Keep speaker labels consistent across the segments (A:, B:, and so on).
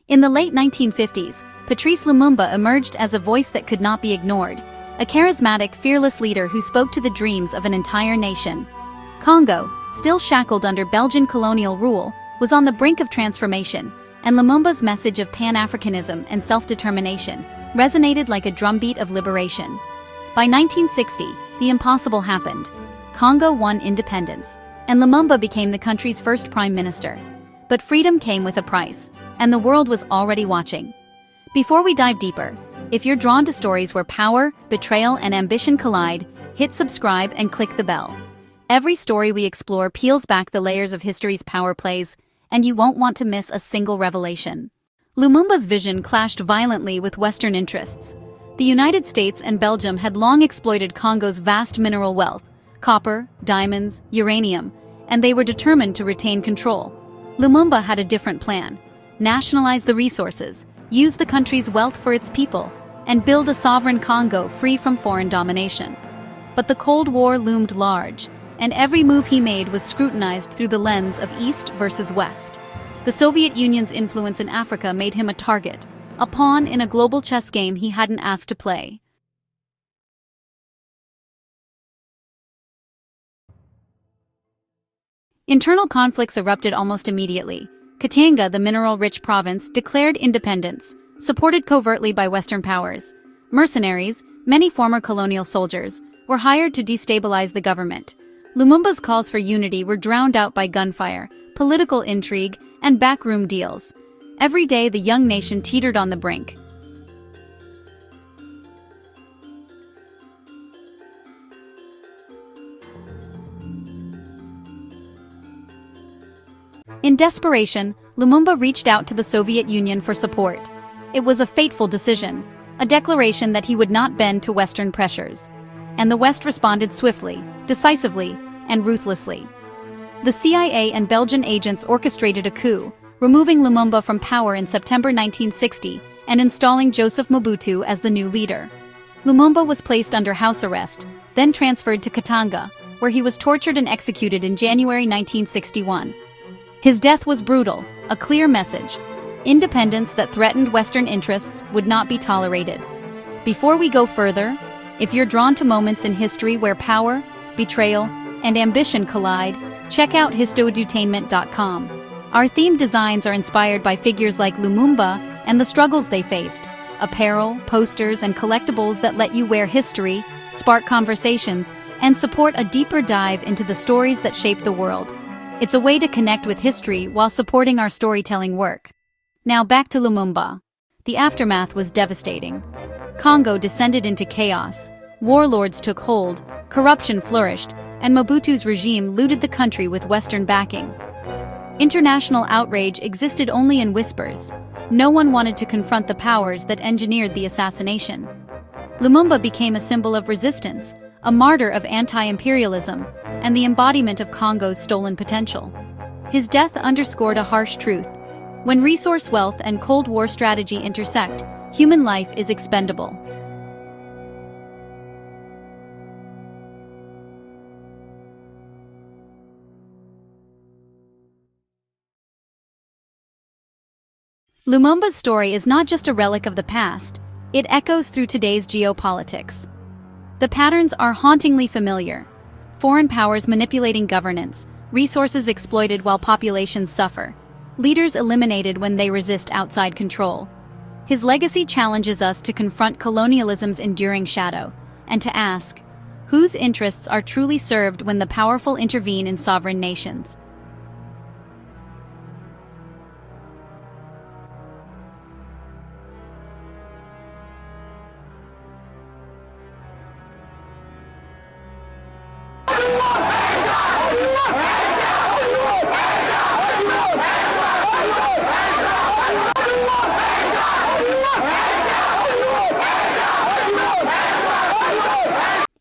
A: In the late 1950s, Patrice Lumumba emerged as a voice that could not be ignored, a charismatic, fearless leader who spoke to the dreams of an entire nation. Congo, still shackled under Belgian colonial rule, was on the brink of transformation, and Lumumba's message of Pan-Africanism and self-determination resonated like a drumbeat of liberation. By 1960, the impossible happened. Congo won independence, and Lumumba became the country's first prime minister. But freedom came with a price, and the world was already watching. Before we dive deeper, if you're drawn to stories where power, betrayal, and ambition collide, hit subscribe and click the bell. Every story we explore peels back the layers of history's power plays, and you won't want to miss a single revelation. Lumumba's vision clashed violently with Western interests. The United States and Belgium had long exploited Congo's vast mineral wealth, copper, diamonds, uranium, and they were determined to retain control. Lumumba had a different plan: nationalize the resources, use the country's wealth for its people, and build a sovereign Congo free from foreign domination. But the Cold War loomed large, and every move he made was scrutinized through the lens of East versus West. The Soviet Union's influence in Africa made him a target, a pawn in a global chess game he hadn't asked to play. Internal conflicts erupted almost immediately. Katanga, the mineral-rich province, declared independence, supported covertly by Western powers. Mercenaries, many former colonial soldiers, were hired to destabilize the government. Lumumba's calls for unity were drowned out by gunfire, political intrigue, and backroom deals. Every day the young nation teetered on the brink. In desperation, Lumumba reached out to the Soviet Union for support. It was a fateful decision, a declaration that he would not bend to Western pressures. And the West responded swiftly, decisively, and ruthlessly. The CIA and Belgian agents orchestrated a coup, removing Lumumba from power in September 1960 and installing Joseph Mobutu as the new leader. Lumumba was placed under house arrest, then transferred to Katanga, where he was tortured and executed in January 1961. His death was brutal, a clear message: independence that threatened Western interests would not be tolerated. Before we go further, if you're drawn to moments in history where power, betrayal, and ambition collide, check out histodutainment.com. Our theme designs are inspired by figures like Lumumba and the struggles they faced: apparel, posters, and collectibles that let you wear history, spark conversations, and support a deeper dive into the stories that shape the world. It's a way to connect with history while supporting our storytelling work. Now back to Lumumba. The aftermath was devastating. Congo descended into chaos, warlords took hold, corruption flourished, and Mobutu's regime looted the country with Western backing. International outrage existed only in whispers. No one wanted to confront the powers that engineered the assassination. Lumumba became a symbol of resistance, a martyr of anti-imperialism, and the embodiment of Congo's stolen potential. His death underscored a harsh truth: when resource wealth and Cold War strategy intersect, human life is expendable. Lumumba's story is not just a relic of the past, it echoes through today's geopolitics. The patterns are hauntingly familiar: foreign powers manipulating governance, resources exploited while populations suffer, leaders eliminated when they resist outside control. His legacy challenges us to confront colonialism's enduring shadow, and to ask, whose interests are truly served when the powerful intervene in sovereign nations?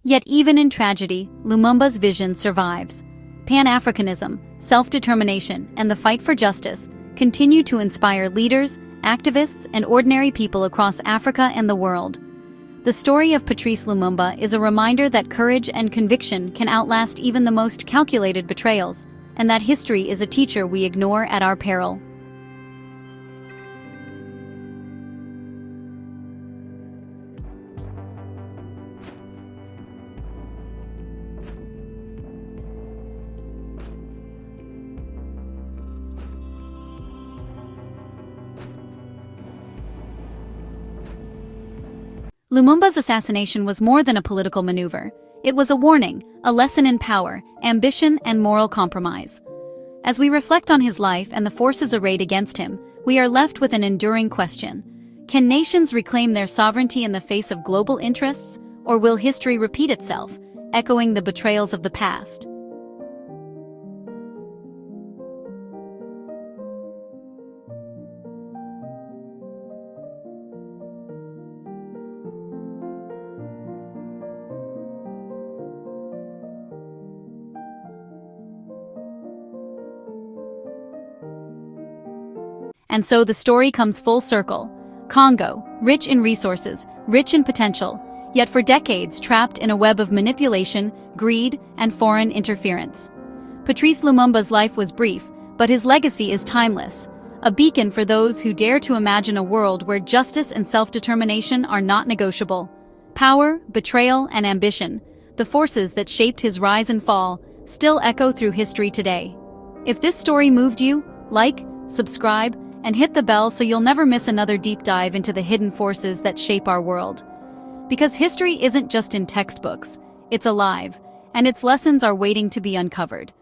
A: Yet even in tragedy, Lumumba's vision survives. Pan-Africanism, self-determination, and the fight for justice continue to inspire leaders, activists, and ordinary people across Africa and the world. The story of Patrice Lumumba is a reminder that courage and conviction can outlast even the most calculated betrayals, and that history is a teacher we ignore at our peril. Lumumba's assassination was more than a political maneuver. It was a warning, a lesson in power, ambition, and moral compromise. As we reflect on his life and the forces arrayed against him, we are left with an enduring question. Can nations reclaim their sovereignty in the face of global interests, or will history repeat itself, echoing the betrayals of the past? And so the story comes full circle. Congo, rich in resources, rich in potential, yet for decades trapped in a web of manipulation, greed, and foreign interference. Patrice Lumumba's life was brief, but his legacy is timeless, a beacon for those who dare to imagine a world where justice and self-determination are not negotiable. Power, betrayal, and ambition, the forces that shaped his rise and fall, still echo through history today. If this story moved you, like, subscribe, and hit the bell so you'll never miss another deep dive into the hidden forces that shape our world. Because history isn't just in textbooks, it's alive, and its lessons are waiting to be uncovered.